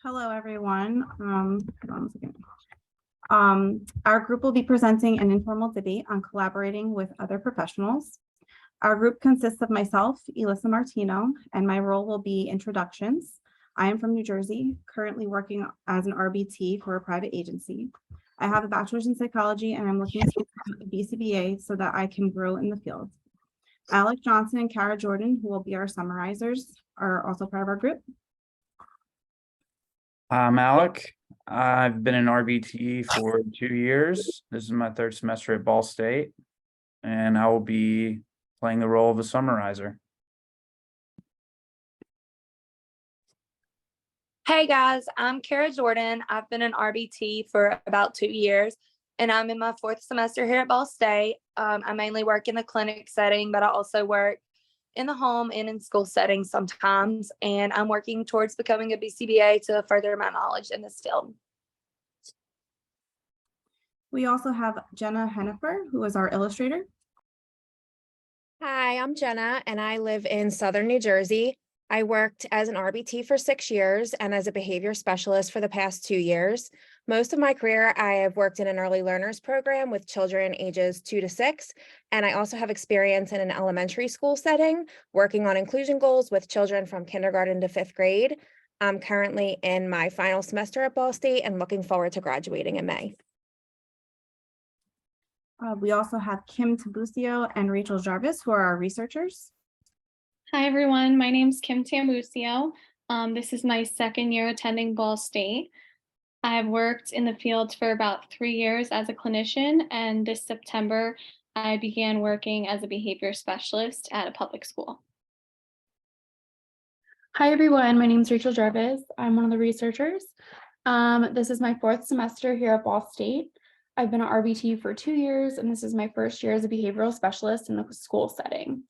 Hello, everyone. Hold on a second. Our group will be presenting an informal debate on collaborating with other professionals. Our group consists of myself, Elissa Martino, and my role will be introductions. I am from New Jersey, currently working as an RBT for a private agency. I have a bachelor's in psychology and I'm looking to get a BCBA so that I can grow in the field. Alec Johnson and Kara Jordan, who will be our summarizers, are also part of our group. I'm Alec. I've been an RBT for 2 years. This is my third semester at Ball State, and I will be playing the role of a summarizer. Hey guys, I'm Kara Jordan. I've been an RBT for about 2 years, and I'm in my 4th semester here at Ball State. I mainly work in the clinic setting, but I also work in the home and in school settings sometimes, and I'm working towards becoming a BCBA to further my knowledge in this field. We also have Jenna Hennifer, who is our illustrator. Hi, I'm Jenna, and I live in Southern New Jersey. I worked as an RBT for 6 years and as a behavior specialist for the past 2 years. Most of my career, I have worked in an early learners program with children ages 2 to 6. And I also have experience in an elementary school setting, working on inclusion goals with children from kindergarten to 5th grade. I'm currently in my final semester at Ball State and looking forward to graduating in May. We also have Kim Tabucio and Rachel Jarvis, who are our researchers. Hi, everyone. My name is Kim Tabucio. This is my 2nd year attending Ball State. I've worked in the field for about 3 years as a clinician, and this September, I began working as a behavior specialist at a public school. Hi, everyone. My name is Rachel Jarvis. I'm one of the researchers. This is my 4th semester here at Ball State. I've been an RBT for 2 years, and this is my 1st year as a behavioral specialist in the school setting.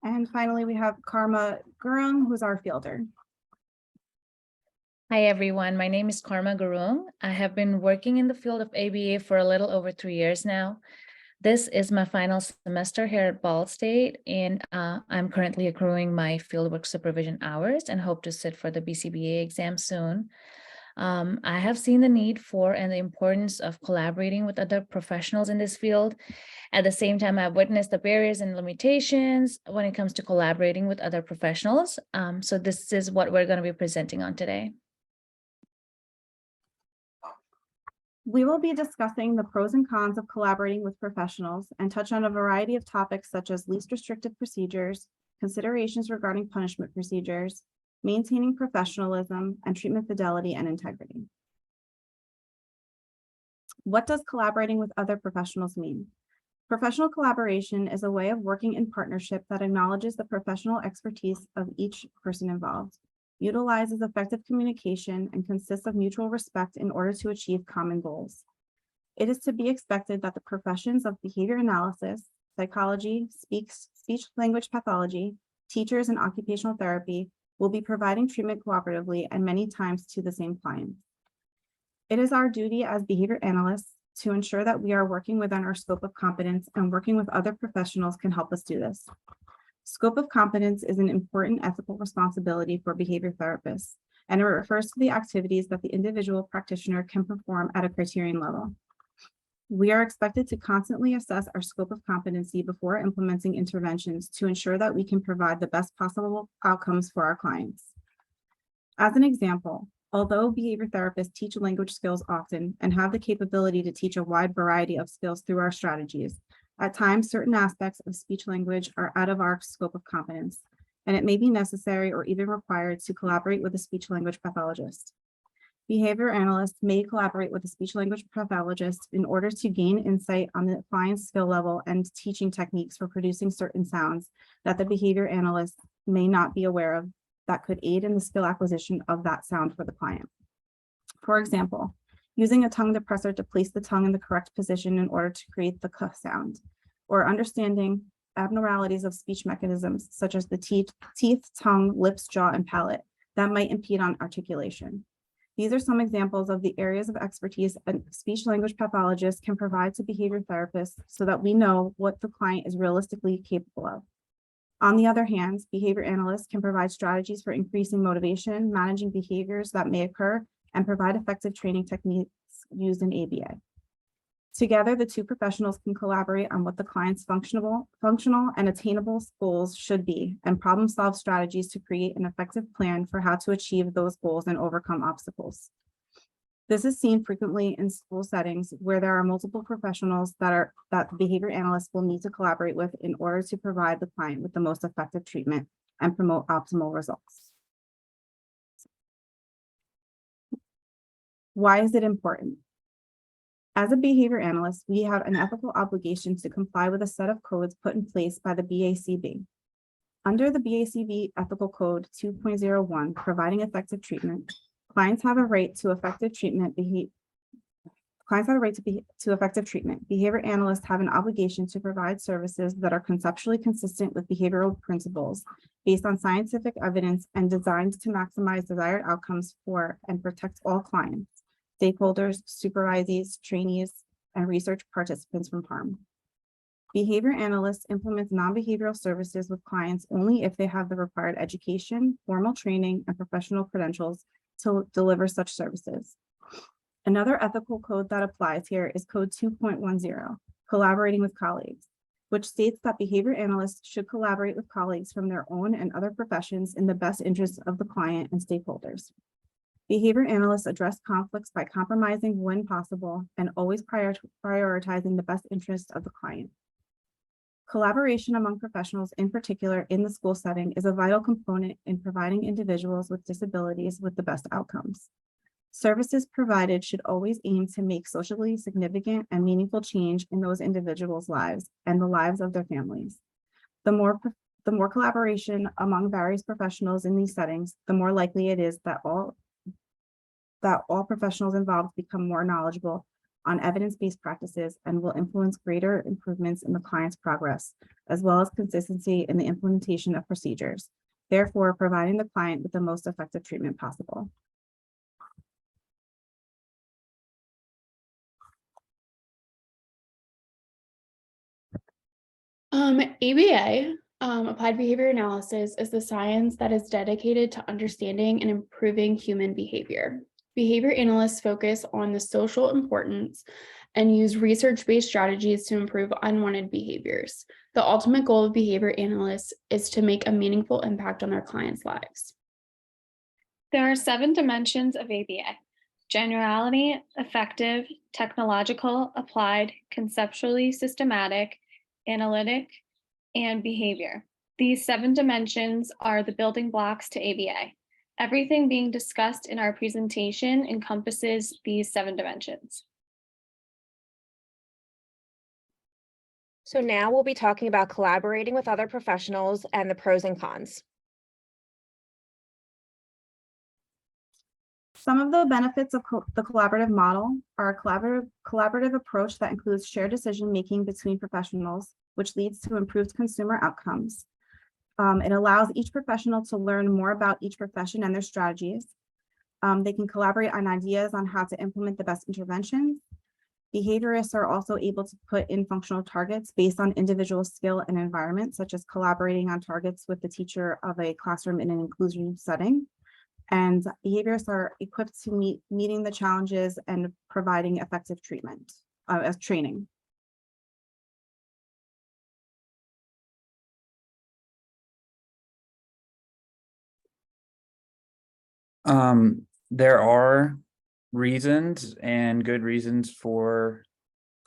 And finally, we have Karma Gurung, who's our fielder. Hi, everyone. My name is Karma Gurung. I have been working in the field of ABA for a little over 3 years now. This is my final semester here at Ball State, and I'm currently accruing my fieldwork supervision hours and hope to sit for the BCBA exam soon. I have seen the need for and the importance of collaborating with other professionals in this field. At the same time, I've witnessed the barriers and limitations when it comes to collaborating with other professionals. So this is what we're going to be presenting on today. We will be discussing the pros and cons of collaborating with professionals and touch on a variety of topics such as least restrictive procedures, considerations regarding punishment procedures, maintaining professionalism, and treatment fidelity and integrity. What does collaborating with other professionals mean? Professional collaboration is a way of working in partnership that acknowledges the professional expertise of each person involved, utilizes effective communication, and consists of mutual respect in order to achieve common goals. It is to be expected that the professions of behavior analysis, psychology, speech-language pathology, teachers, and occupational therapy will be providing treatment cooperatively and many times to the same clients. It is our duty as behavior analysts to ensure that we are working within our scope of competence, and working with other professionals can help us do this. Scope of competence is an important ethical responsibility for behavior therapists, and it refers to the activities that the individual practitioner can perform at a criterion level. We are expected to constantly assess our scope of competency before implementing interventions to ensure that we can provide the best possible outcomes for our clients. As an example, although behavior therapists teach language skills often and have the capability to teach a wide variety of skills through our strategies, at times certain aspects of speech language are out of our scope of competence, and it may be necessary or even required to collaborate with a speech language pathologist. Behavior analysts may collaborate with a speech language pathologist in order to gain insight on the client's skill level and teaching techniques for producing certain sounds that the behavior analyst may not be aware of that could aid in the skill acquisition of that sound for the client. For example, using a tongue depressor to place the tongue in the correct position in order to create the k sound, or understanding abnormalities of speech mechanisms such as the teeth, tongue, lips, jaw, and palate that might impede on articulation. These are some examples of the areas of expertise a speech language pathologist can provide to behavior therapists so that we know what the client is realistically capable of. On the other hand, behavior analysts can provide strategies for increasing motivation, managing behaviors that may occur, and provide effective training techniques used in ABA. Together, the two professionals can collaborate on what the client's functional and attainable goals should be, and problem-solve strategies to create an effective plan for how to achieve those goals and overcome obstacles. This is seen frequently in school settings where there are multiple professionals that the behavior analysts will need to collaborate with in order to provide the client with the most effective treatment and promote optimal results. Why is it important? As a behavior analyst, we have an ethical obligation to comply with a set of codes put in place by the BACB. Under the BACB Ethical Code 2.01, providing effective treatment, clients have a right to effective treatment. Effective treatment. Behavior analysts have an obligation to provide services that are conceptually consistent with behavioral principles based on scientific evidence and designed to maximize desired outcomes for and protect all clients, stakeholders, supervisees, trainees, and research participants from harm. Behavior analysts implement non-behavioral services with clients only if they have the required education, formal training, and professional credentials to deliver such services. Another ethical code that applies here is Code 2.10, collaborating with colleagues, which states that behavior analysts should collaborate with colleagues from their own and other professions in the best interest of the client and stakeholders. Behavior analysts address conflicts by compromising when possible and always prioritizing the best interest of the client. Collaboration among professionals, in particular in the school setting, is a vital component in providing individuals with disabilities with the best outcomes. Services provided should always aim to make socially significant and meaningful change in those individuals' lives and the lives of their families. The more collaboration among various professionals in these settings, the more likely it is that all professionals involved become more knowledgeable on evidence-based practices and will influence greater improvements in the client's progress, as well as consistency in the implementation of procedures, therefore providing the client with the most effective treatment possible. ABA, Applied Behavior Analysis, is the science that is dedicated to understanding and improving human behavior. Behavior analysts focus on the social importance and use research-based strategies to improve unwanted behaviors. The ultimate goal of behavior analysts is to make a meaningful impact on their clients' lives. There are 7 dimensions of ABA: generality, effective, technological, applied, conceptually systematic, analytic, and behavior. These 7 dimensions are the building blocks to ABA. Everything being discussed in our presentation encompasses these 7 dimensions. So now we'll be talking about collaborating with other professionals and the pros and cons. Some of the benefits of the collaborative model are a collaborative approach that includes shared decision-making between professionals, which leads to improved consumer outcomes. It allows each professional to learn more about each profession and their strategies. They can collaborate on ideas on how to implement the best interventions. Behaviorists are also able to put in functional targets based on individual skill and environment, such as collaborating on targets with the teacher of a classroom in an inclusion setting. And behaviorists are equipped to meeting the challenges and providing effective treatment as training. There are reasons and good reasons for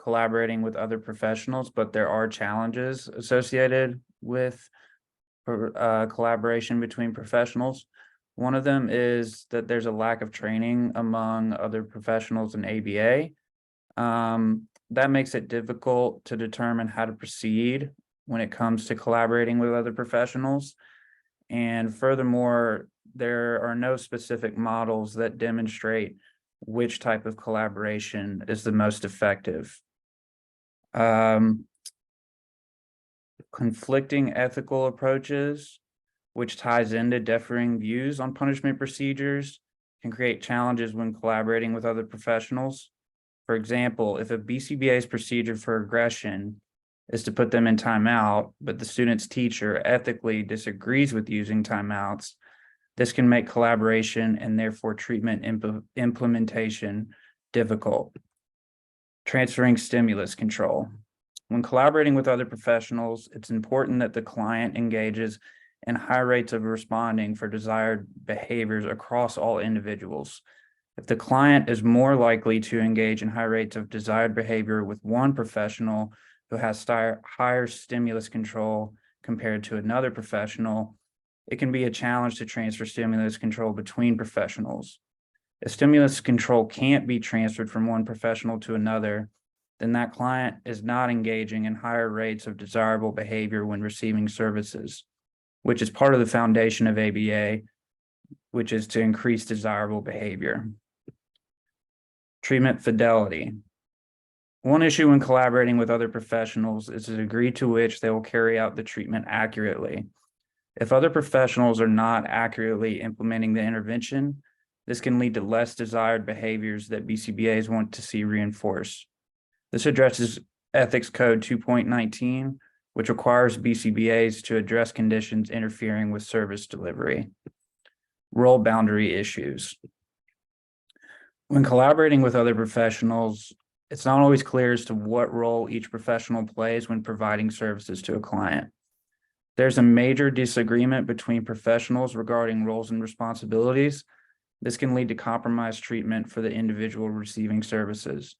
collaborating with other professionals, but there are challenges associated with collaboration between professionals. One of them is that there's a lack of training among other professionals in ABA. That makes it difficult to determine how to proceed when it comes to collaborating with other professionals. And furthermore, there are no specific models that demonstrate which type of collaboration is the most effective. Conflicting ethical approaches, which ties into differing views on punishment procedures, can create challenges when collaborating with other professionals. For example, if a BCBA's procedure for aggression is to put them in timeout, but the student's teacher ethically disagrees with using timeouts, this can make collaboration and therefore treatment implementation difficult. Transferring stimulus control. When collaborating with other professionals, it's important that the client engages in high rates of responding for desired behaviors across all individuals. If the client is more likely to engage in high rates of desired behavior with one professional who has higher stimulus control compared to another professional, it can be a challenge to transfer stimulus control between professionals. If stimulus control can't be transferred from one professional to another, then that client is not engaging in higher rates of desirable behavior when receiving services, which is part of the foundation of ABA, which is to increase desirable behavior. Treatment fidelity. One issue when collaborating with other professionals is the degree to which they will carry out the treatment accurately. If other professionals are not accurately implementing the intervention, this can lead to less desired behaviors that BCBAs want to see reinforced. This addresses Ethics Code 2.19, which requires BCBAs to address conditions interfering with service delivery. Role boundary issues. When collaborating with other professionals, it's not always clear as to what role each professional plays when providing services to a client. There's a major disagreement between professionals regarding roles and responsibilities. This can lead to compromised treatment for the individual receiving services.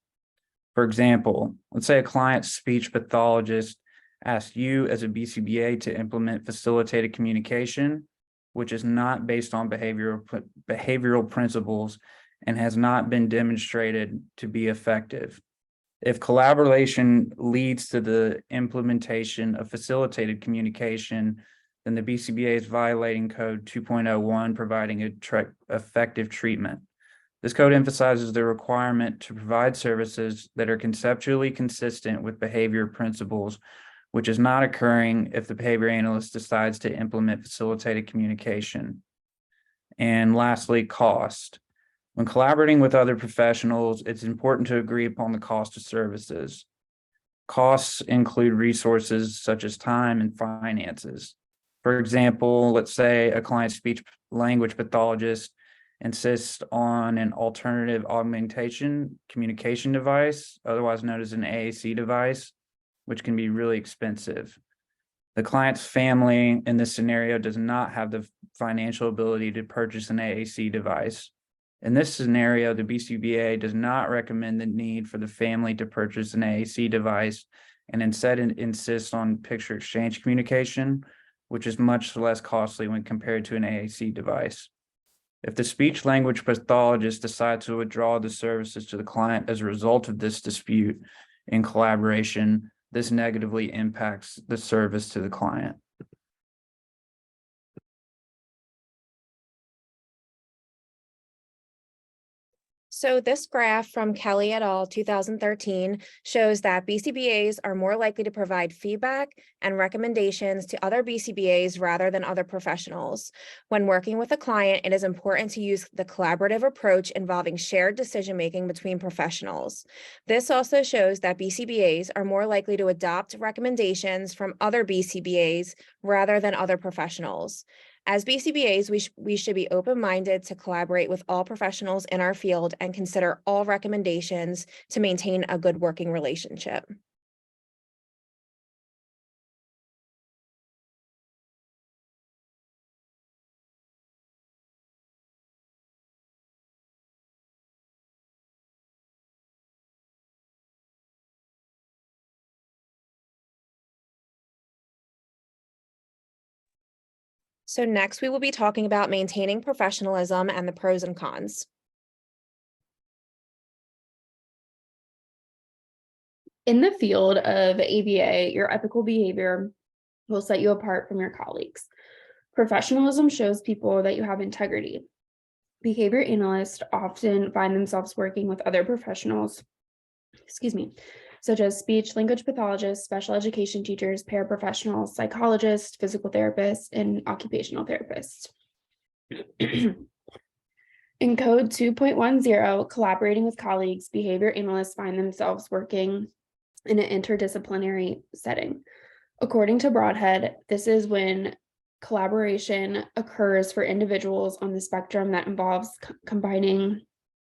For example, let's say a client's speech pathologist asks you as a BCBA to implement facilitated communication, which is not based on behavioral principles and has not been demonstrated to be effective. If collaboration leads to the implementation of facilitated communication, then the BCBA is violating Code 2.01, providing effective treatment. This code emphasizes the requirement to provide services that are conceptually consistent with behavior principles, which is not occurring if the behavior analyst decides to implement facilitated communication. And lastly, cost. When collaborating with other professionals, it's important to agree upon the cost of services. Costs include resources such as time and finances. For example, let's say a client speech language pathologist insists on an alternative augmentation communication device, otherwise known as an AAC device, which can be really expensive. The client's family in this scenario does not have the financial ability to purchase an AAC device. In this scenario, the BCBA does not recommend the need for the family to purchase an AAC device and instead insists on picture exchange communication, which is much less costly when compared to an AAC device. If the speech language pathologist decides to withdraw the services to the client as a result of this dispute in collaboration, this negatively impacts the service to the client. So this graph from Kelly et al. 2013 shows that BCBAs are more likely to provide feedback and recommendations to other BCBAs rather than other professionals. When working with a client, it is important to use the collaborative approach involving shared decision-making between professionals. This also shows that BCBAs are more likely to adopt recommendations from other BCBAs rather than other professionals. As BCBAs, we should be open-minded to collaborate with all professionals in our field and consider all recommendations to maintain a good working relationship. So next, we will be talking about maintaining professionalism and the pros and cons. In the field of ABA, your ethical behavior will set you apart from your colleagues. Professionalism shows people that you have integrity. Behavior analysts often find themselves working with other professionals, such as speech language pathologists, special education teachers, paraprofessionals, psychologists, physical therapists, and occupational therapists. In Code 2.10, collaborating with colleagues, behavior analysts find themselves working in an interdisciplinary setting. According to Broadhead, this is when collaboration occurs for individuals on the spectrum that involves combining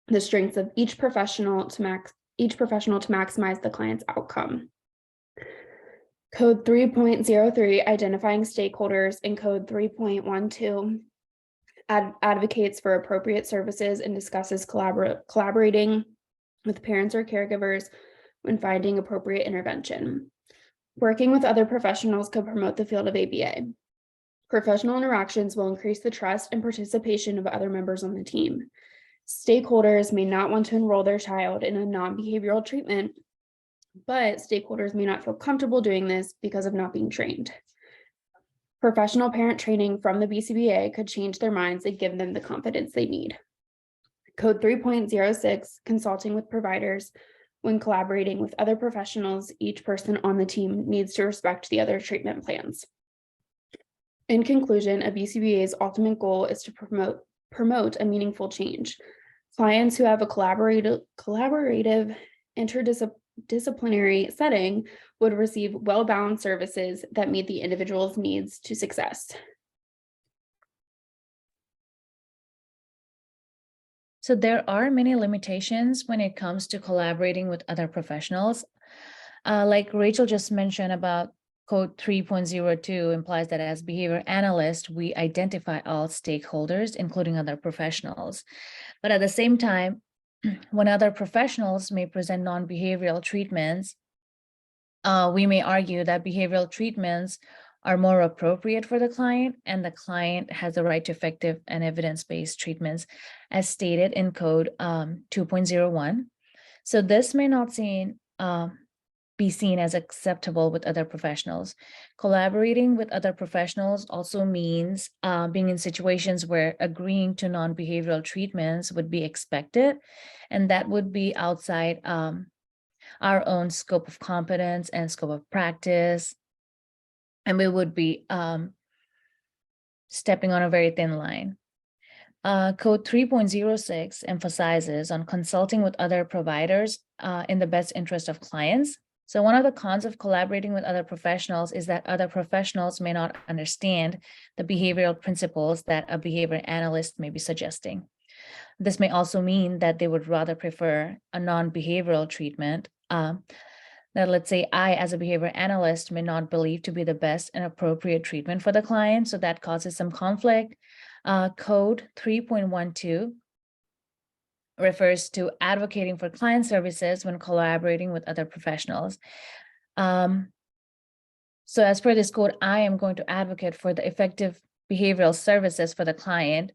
the strengths of each professional to maximize the client's outcome. Code 3.03, identifying stakeholders, and Code 3.12 advocates for appropriate services and discusses collaborating with parents or caregivers when finding appropriate intervention. Working with other professionals could promote the field of ABA. Professional interactions will increase the trust and participation of other members on the team. Stakeholders may not want to enroll their child in a non-behavioral treatment, but stakeholders may not feel comfortable doing this because of not being trained. Professional parent training from the BCBA could change their minds and give them the confidence they need. Code 3.06, consulting with providers. When collaborating with other professionals, each person on the team needs to respect the other treatment plans. In conclusion, a BCBA's ultimate goal is to promote a meaningful change. Clients who have a collaborative interdisciplinary setting would receive well-balanced services that meet the individual's needs to success. So there are many limitations when it comes to collaborating with other professionals. Like Rachel just mentioned about Code 3.02 implies that as behavior analysts, we identify all stakeholders, including other professionals. But at the same time, when other professionals may present non-behavioral treatments, we may argue that behavioral treatments are more appropriate for the client, and the client has the right to effective and evidence-based treatments as stated in Code 2.01. So this may not be seen as acceptable with other professionals. Collaborating with other professionals also means being in situations where agreeing to non-behavioral treatments would be expected, and that would be outside our own scope of competence and scope of practice, and we would be stepping on a very thin line. Code 3.06 emphasizes on consulting with other providers in the best interest of clients. So one of the cons of collaborating with other professionals is that other professionals may not understand the behavioral principles that a behavior analyst may be suggesting. This may also mean that they would rather prefer a non-behavioral treatment that, let's say, I, as a behavior analyst, may not believe to be the best and appropriate treatment for the client. So that causes some conflict. Code 3.12 refers to advocating for client services when collaborating with other professionals. So as per this code, I am going to advocate for the effective behavioral services for the client,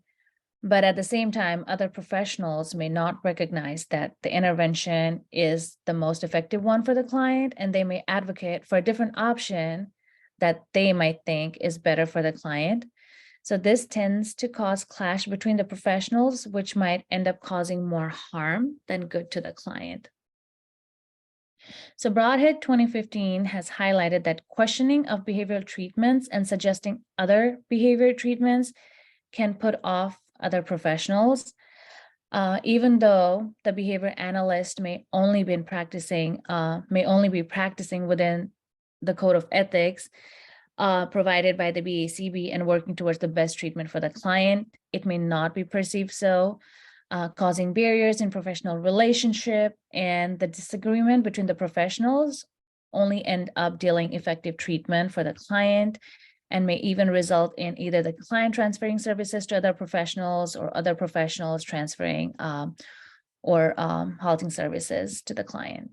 but at the same time, other professionals may not recognize that the intervention is the most effective one for the client, and they may advocate for a different option that they might think is better for the client. So this tends to cause clash between the professionals, which might end up causing more harm than good to the client. So Broadhead 2015 has highlighted that questioning of behavioral treatments and suggesting other behavior treatments can put off other professionals, even though the behavior analyst may only be practicing within the code of ethics provided by the BACB and working towards the best treatment for the client. It may not be perceived so, causing barriers in professional relationship, and the disagreement between the professionals only end up dealing effective treatment for the client, and may even result in either the client transferring services to other professionals or other professionals transferring or halting services to the client.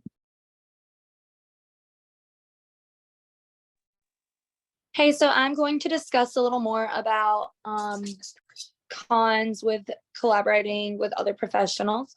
Hey, so I'm going to discuss a little more about cons with collaborating with other professionals.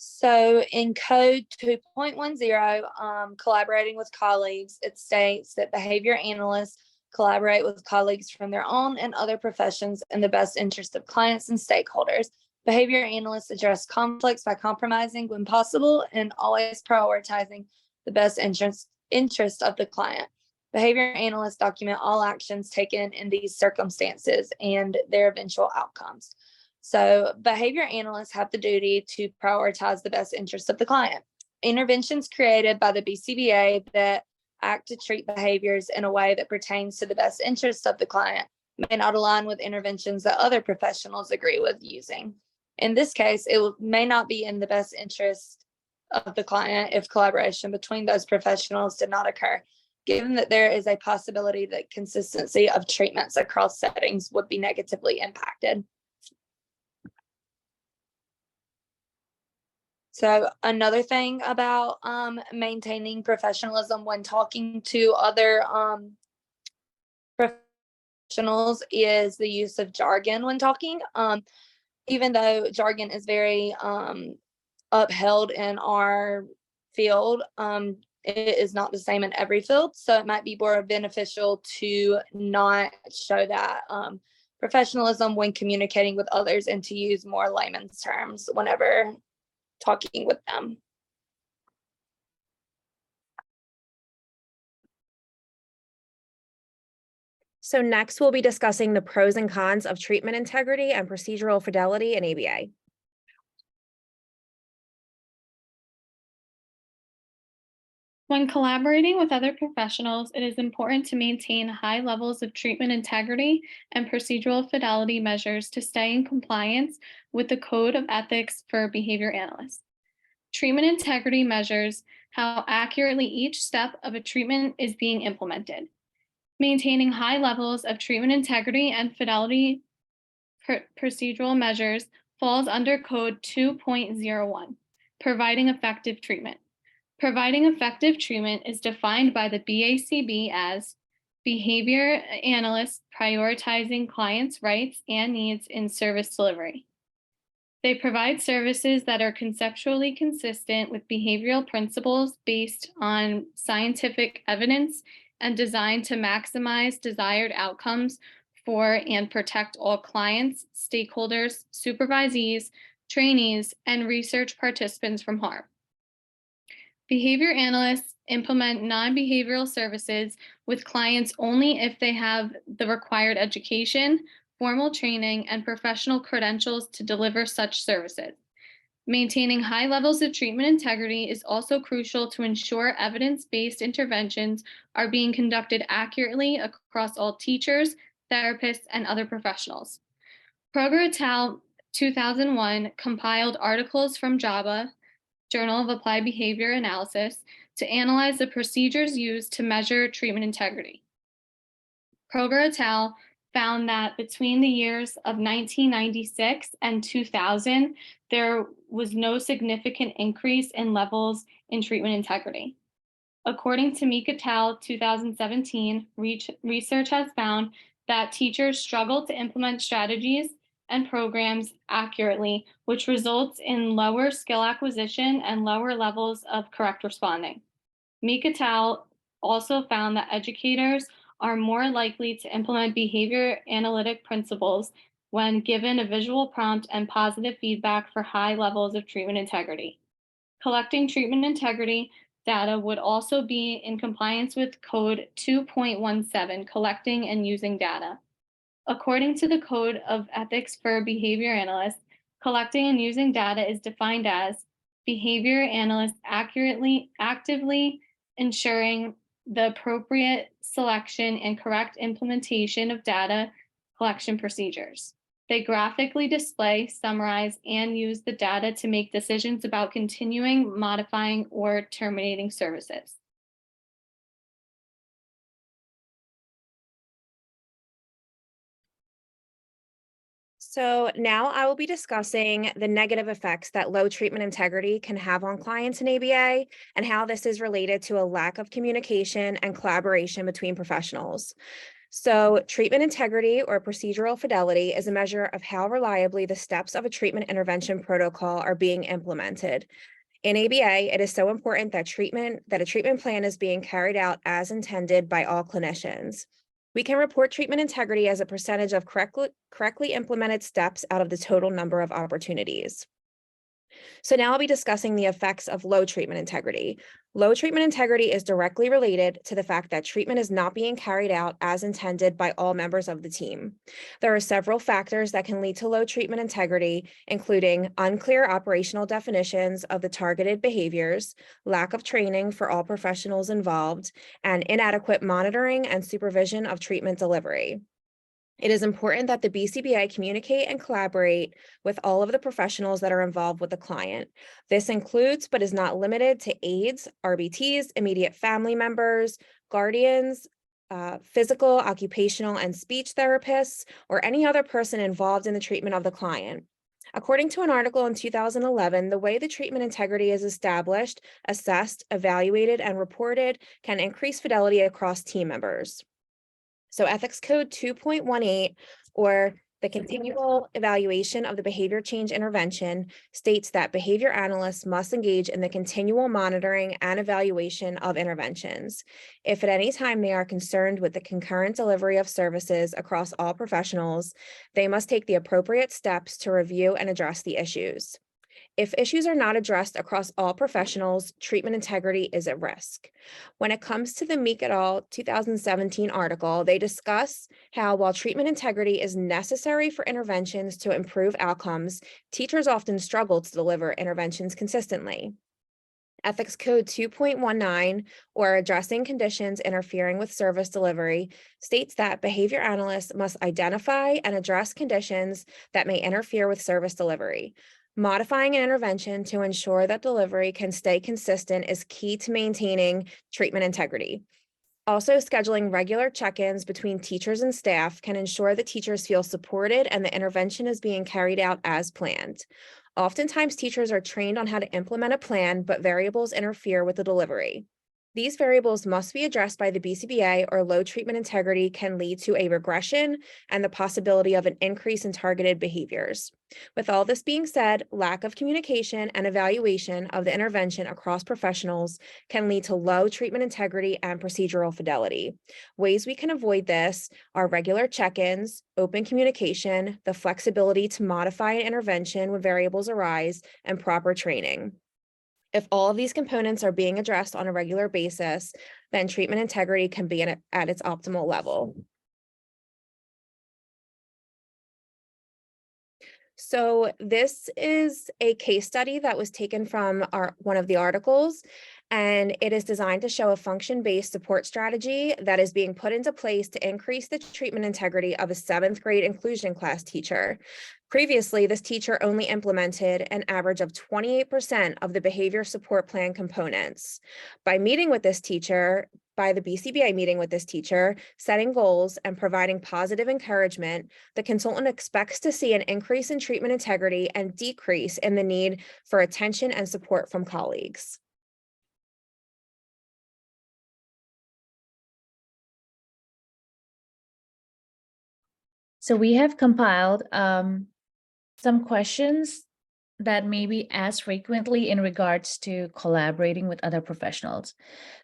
So in Code 2.10, collaborating with colleagues, it states that behavior analysts collaborate with colleagues from their own and other professions in the best interest of clients and stakeholders. Behavior analysts address conflicts by compromising when possible and always prioritizing the best interest of the client. Behavior analysts document all actions taken in these circumstances and their eventual outcomes. So behavior analysts have the duty to prioritize the best interest of the client. Interventions created by the BCBA that act to treat behaviors in a way that pertains to the best interests of the client may not align with interventions that other professionals agree with using. In this case, may not be in the best interest of the client if collaboration between those professionals did not occur, given that there is a possibility that consistency of treatments across settings would be negatively impacted. So another thing about maintaining professionalism when talking to other professionals is the use of jargon when talking. Even though jargon is very upheld in our field, it is not the same in every field. So it might be more beneficial to not show that professionalism when communicating with others and to use more layman's terms whenever talking with them. So next we'll be discussing the pros and cons of treatment integrity and procedural fidelity in ABA. When collaborating with other professionals, it is important to maintain high levels of treatment integrity and procedural fidelity measures to stay in compliance with the Code of Ethics for Behavior Analysts. Treatment integrity measures how accurately each step of a treatment is being implemented. Maintaining high levels of treatment integrity and fidelity procedural measures falls under Code 2.01, providing effective treatment. Providing effective treatment is defined by the BACB as behavior analysts prioritizing clients' rights and needs in service delivery. They provide services that are conceptually consistent with behavioral principles based on scientific evidence and designed to maximize desired outcomes for and protect all clients, stakeholders, supervisees, trainees, and research participants from harm. Behavior analysts implement non-behavioral services with clients only if they have the required education, formal training, and professional credentials to deliver such services. Maintaining high levels of treatment integrity is also crucial to ensure evidence-based interventions are being conducted accurately across all teachers, therapists, and other professionals. Kroger et al. 2001 compiled articles from JABA, Journal of Applied Behavior Analysis, to analyze the procedures used to measure treatment integrity. Kroger et al. Found that between the years of 1996 and 2000, there was no significant increase in levels in treatment integrity. According to Meek et al. 2017, research has found that teachers struggle to implement strategies and programs accurately, which results in lower skill acquisition and lower levels of correct responding. Meek et al. Also found that educators are more likely to implement behavior analytic principles when given a visual prompt and positive feedback for high levels of treatment integrity. Collecting treatment integrity data would also be in compliance with Code 2.17, collecting and using data. According to the Code of Ethics for Behavior Analysts, collecting and using data is defined as behavior analysts actively ensuring the appropriate selection and correct implementation of data collection procedures. They graphically display, summarize, and use the data to make decisions about continuing, modifying, or terminating services. So now I will be discussing the negative effects that low treatment integrity can have on clients in ABA and how this is related to a lack of communication and collaboration between professionals. So treatment integrity or procedural fidelity is a measure of how reliably the steps of a treatment intervention protocol are being implemented. In ABA, it is so important that a treatment plan is being carried out as intended by all clinicians. We can report treatment integrity as a percentage of correctly implemented steps out of the total number of opportunities. So now I'll be discussing the effects of low treatment integrity. Low treatment integrity is directly related to the fact that treatment is not being carried out as intended by all members of the team. There are several factors that can lead to low treatment integrity, including unclear operational definitions of the targeted behaviors, lack of training for all professionals involved, and inadequate monitoring and supervision of treatment delivery. It is important that the BCBA communicate and collaborate with all of the professionals that are involved with the client. This includes, but is not limited to aides, RBTs, immediate family members, guardians, physical, occupational, and speech therapists, or any other person involved in the treatment of the client. According to an article in 2011, the way the treatment integrity is established, assessed, evaluated, and reported can increase fidelity across team members. So Ethics Code 2.18, or the continual evaluation of the behavior change intervention, states that behavior analysts must engage in the continual monitoring and evaluation of interventions. If at any time they are concerned with the concurrent delivery of services across all professionals, they must take the appropriate steps to review and address the issues. If issues are not addressed across all professionals, treatment integrity is at risk. When it comes to the Meek et al. 2017 article, they discuss how while treatment integrity is necessary for interventions to improve outcomes, teachers often struggle to deliver interventions consistently. Ethics Code 2.19, or addressing conditions interfering with service delivery, states that behavior analysts must identify and address conditions that may interfere with service delivery. Modifying an intervention to ensure that delivery can stay consistent is key to maintaining treatment integrity. Also, scheduling regular check-ins between teachers and staff can ensure that teachers feel supported and the intervention is being carried out as planned. Oftentimes, teachers are trained on how to implement a plan, but variables interfere with the delivery. These variables must be addressed by the BCBA, or low treatment integrity can lead to a regression and the possibility of an increase in targeted behaviors. With all this being said, lack of communication and evaluation of the intervention across professionals can lead to low treatment integrity and procedural fidelity. Ways we can avoid this are regular check-ins, open communication, the flexibility to modify an intervention when variables arise, and proper training. If all of these components are being addressed on a regular basis, then treatment integrity can be at its optimal level. So this is a case study that was taken from one of the articles, and it is designed to show a function-based support strategy that is being put into place to increase the treatment integrity of a 7th grade inclusion class teacher. Previously, this teacher only implemented an average of 28% of the behavior support plan components. By the BCBA meeting with this teacher, setting goals, and providing positive encouragement, the consultant expects to see an increase in treatment integrity and decrease in the need for attention and support from colleagues. So we have compiled some questions that may be asked frequently in regards to collaborating with other professionals.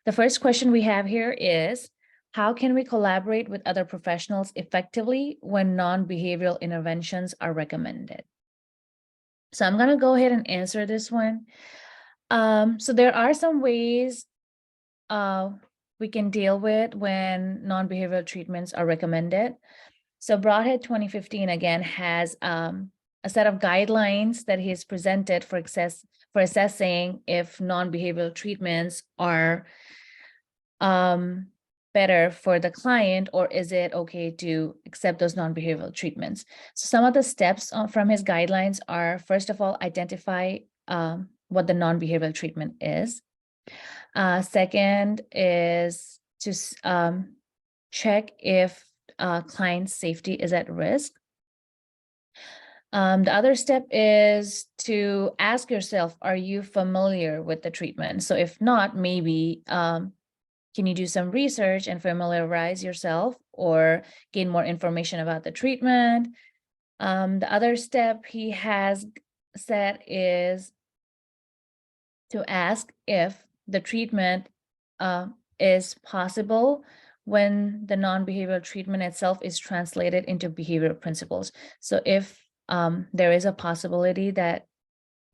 The first question we have here is, how can we collaborate with other professionals effectively when non-behavioral interventions are recommended? So I'm going to go ahead and answer this one. So there are some ways we can deal with when non-behavioral treatments are recommended. So Broadhead 2015 again has a set of guidelines that he has presented for assessing if non-behavioral treatments are better for the client, or is it okay to accept those non-behavioral treatments. So some of the steps from his guidelines are, first of all, identify what the non-behavioral treatment is. Second is to check if client safety is at risk. The other step is to ask yourself, are you familiar with the treatment? So if not, maybe can you do some research and familiarize yourself or gain more information about the treatment? The other step he has said is to ask if the treatment is possible when the non-behavioral treatment itself is translated into behavioral principles. So if there is a possibility that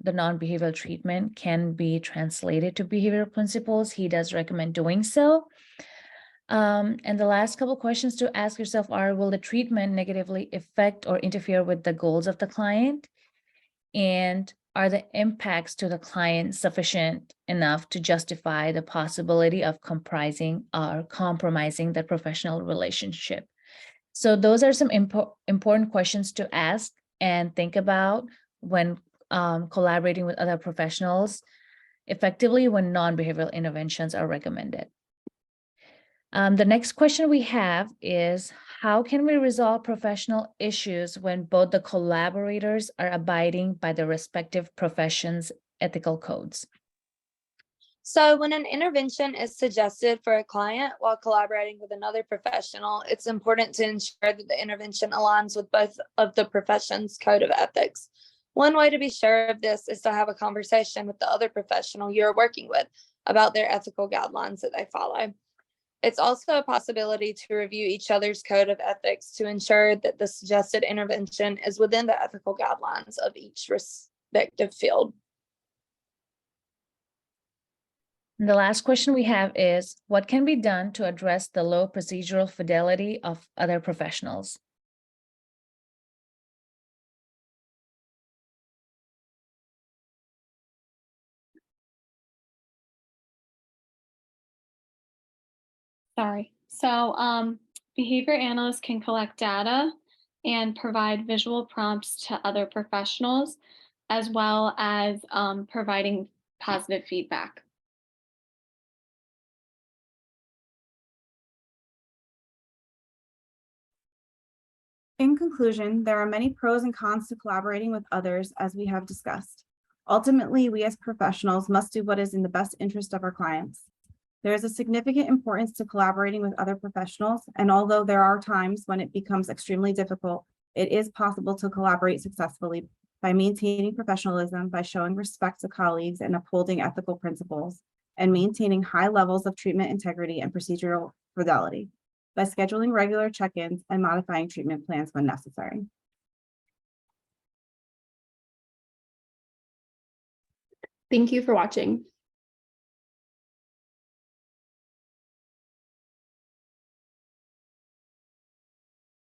the non-behavioral treatment can be translated to behavioral principles, he does recommend doing so. And the last couple questions to ask yourself are, will the treatment negatively affect or interfere with the goals of the client? And are the impacts to the client sufficient enough to justify the possibility of compromising the professional relationship? So those are some important questions to ask and think about when collaborating with other professionals effectively when non-behavioral interventions are recommended. The next question we have is, how can we resolve professional issues when both the collaborators are abiding by their respective professions' ethical codes? So when an intervention is suggested for a client while collaborating with another professional, it's important to ensure that the intervention aligns with both of the profession's code of ethics. One way to be sure of this is to have a conversation with the other professional you're working with about their ethical guidelines that they follow. It's also a possibility to review each other's code of ethics to ensure that the suggested intervention is within the ethical guidelines of each respective field. And the last question we have is, what can be done to address the low procedural fidelity of other professionals? Sorry. So behavior analysts can collect data and provide visual prompts to other professionals, as well as providing positive feedback. In conclusion, there are many pros and cons to collaborating with others, as we have discussed. Ultimately, we as professionals must do what is in the best interest of our clients. There is a significant importance to collaborating with other professionals, and although there are times when it becomes extremely difficult, it is possible to collaborate successfully by maintaining professionalism, by showing respect to colleagues and upholding ethical principles, and maintaining high levels of treatment integrity and procedural fidelity, by scheduling regular check-ins and modifying treatment plans when necessary. Thank you for watching.